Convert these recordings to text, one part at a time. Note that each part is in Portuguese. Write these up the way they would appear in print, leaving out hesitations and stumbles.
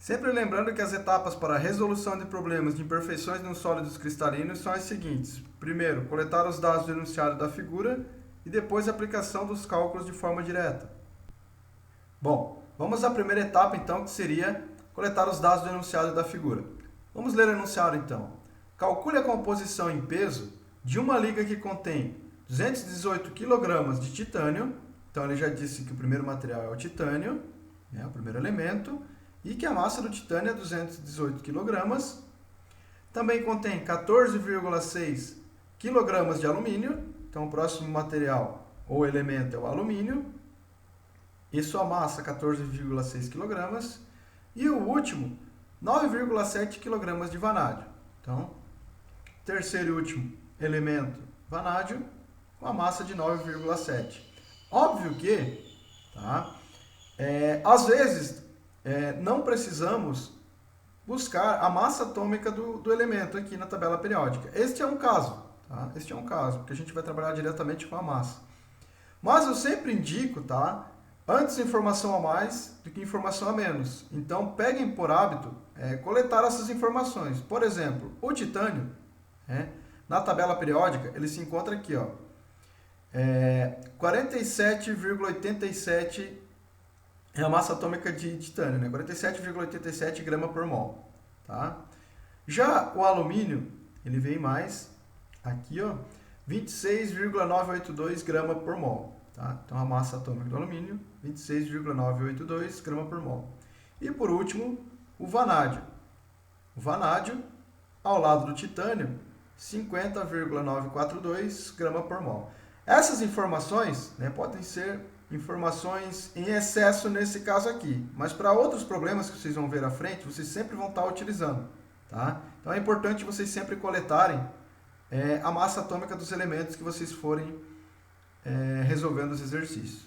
Sempre lembrando que as etapas para a resolução de problemas de imperfeições nos sólidos cristalinos são as seguintes. Primeiro, coletar os dados do enunciado da figura e depois a aplicação dos cálculos de forma direta. Bom, vamos à primeira etapa então, que seria coletar os dados do enunciado da figura. Vamos ler o enunciado então. Calcule a composição em peso de uma liga que contém 218 kg de titânio. Então ele já disse que o primeiro material é o titânio, o primeiro elemento, e que a massa do titânio é 218 kg. Também contém 14,6 kg de alumínio. Então o próximo material ou elemento é o alumínio. E sua massa 14,6 kg. E o último, 9,7 kg de vanádio. Então, terceiro e último elemento, vanádio, com a massa de 9,7. Óbvio que, às vezes, não precisamos buscar a massa atômica do elemento aqui na tabela periódica. Este é um caso, Este é um caso, porque a gente vai trabalhar diretamente com a massa. Mas eu sempre indico, antes informação a mais do que informação a menos. Então, peguem por hábito coletar essas informações. Por exemplo, o titânio, na tabela periódica, ele se encontra aqui, 47,87 é a massa atômica de titânio, 47,87 grama por mol. Já o alumínio, ele vem mais aqui, 26,982 grama por mol. Então, a massa atômica do alumínio, 26,982 grama por mol. E, por último, o vanádio. O vanádio, ao lado do titânio, 50,942 grama por mol. Essas informações podem ser informações em excesso nesse caso aqui, mas para outros problemas que vocês vão ver à frente, vocês sempre vão estar utilizando. Então, é importante vocês sempre coletarem a massa atômica dos elementos que vocês forem resolvendo os exercícios.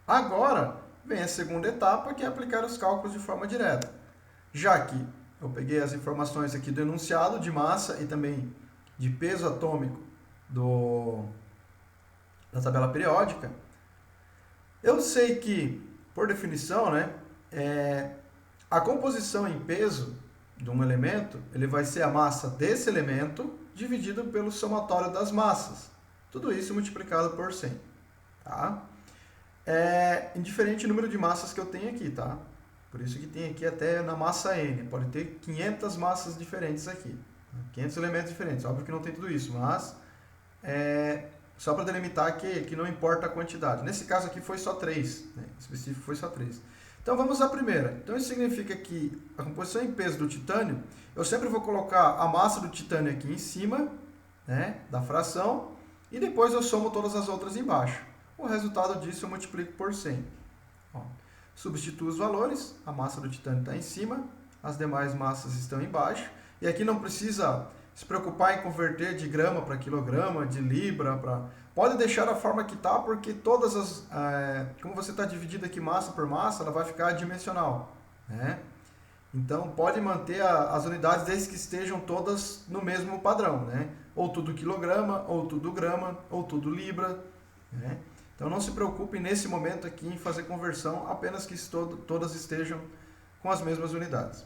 Agora vem a segunda etapa, que é aplicar os cálculos de forma direta. Já que eu peguei as informações aqui do enunciado de massa e também de peso atômico da tabela periódica, eu sei que, por definição, a composição em peso de um elemento, ele vai ser a massa desse elemento dividido pelo somatório das massas. Tudo isso multiplicado por 100. Indiferente o número de massas que eu tenho aqui, Por isso que tem aqui até na massa N. Pode ter 500 massas diferentes aqui. 500 elementos diferentes. Óbvio que não tem tudo isso, mas só para delimitar que não importa a quantidade. Nesse caso aqui foi só 3. Específico foi só 3. Então vamos à primeira. Então isso significa que a composição em peso do titânio, eu sempre vou colocar a massa do titânio aqui em cima, da fração, e depois eu somo todas as outras embaixo. O resultado disso eu multiplico por 100. Substituo os valores, a massa do titânio está em cima, as demais massas estão embaixo. E aqui não precisa se preocupar em converter de grama para quilograma, de libra para... Pode deixar a forma que está, porque todas as... como você está dividido aqui massa por massa, ela vai ficar dimensional. Então, pode manter as unidades desde que estejam todas no mesmo padrão. Ou tudo quilograma, ou tudo grama, ou tudo libra. Então, não se preocupe nesse momento aqui em fazer conversão, apenas que todas estejam com as mesmas unidades.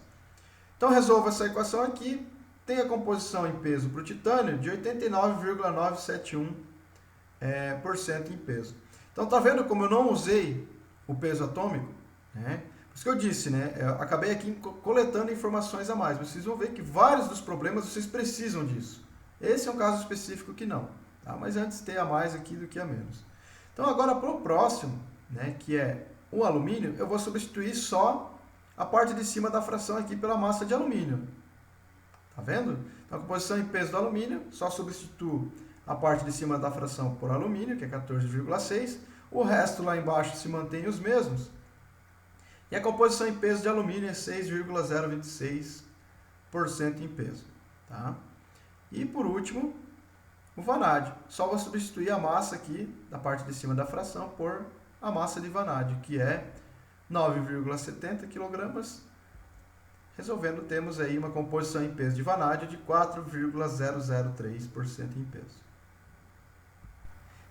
Então, resolva essa equação aqui. Tem a composição em peso para o titânio de 89,971% em peso. Então, tá vendo como eu não usei o peso atômico? Por isso que eu disse, eu acabei aqui coletando informações a mais. Vocês vão ver que vários dos problemas vocês precisam disso. Esse é um caso específico que não. Mas antes ter a mais aqui do que a menos. Então, agora para o próximo, que é o alumínio, eu vou substituir só a parte de cima da fração aqui pela massa de alumínio. Tá vendo? Então, a composição em peso do alumínio, só substituo a parte de cima da fração por alumínio, que é 14,6. O resto lá embaixo se mantém os mesmos. E a composição em peso de alumínio é 6,026% em peso. E por último, o vanádio. Só vou substituir a massa aqui, da parte de cima da fração, por a massa de vanádio, que é 9,70 kg. Resolvendo, temos aí uma composição em peso de vanádio de 4,003% em peso.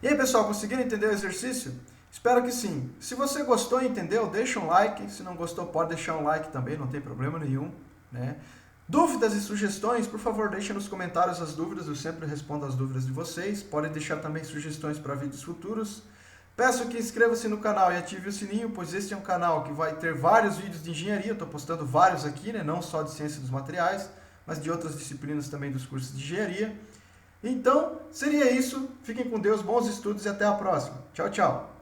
E aí, pessoal, conseguiram entender o exercício? Espero que sim. Se você gostou e entendeu, deixa um like. Se não gostou, pode deixar um like também, não tem problema nenhum, né? Dúvidas e sugestões, por favor, deixem nos comentários as dúvidas, eu sempre respondo as dúvidas de vocês. Podem deixar também sugestões para vídeos futuros. Peço que inscreva-se no canal e ative o sininho, pois este é um canal que vai ter vários vídeos de engenharia. Estou postando vários aqui, né? Não só de ciência dos materiais, mas de outras disciplinas também dos cursos de engenharia. Então, seria isso. Fiquem com Deus, bons estudos e até a próxima. Tchau, tchau.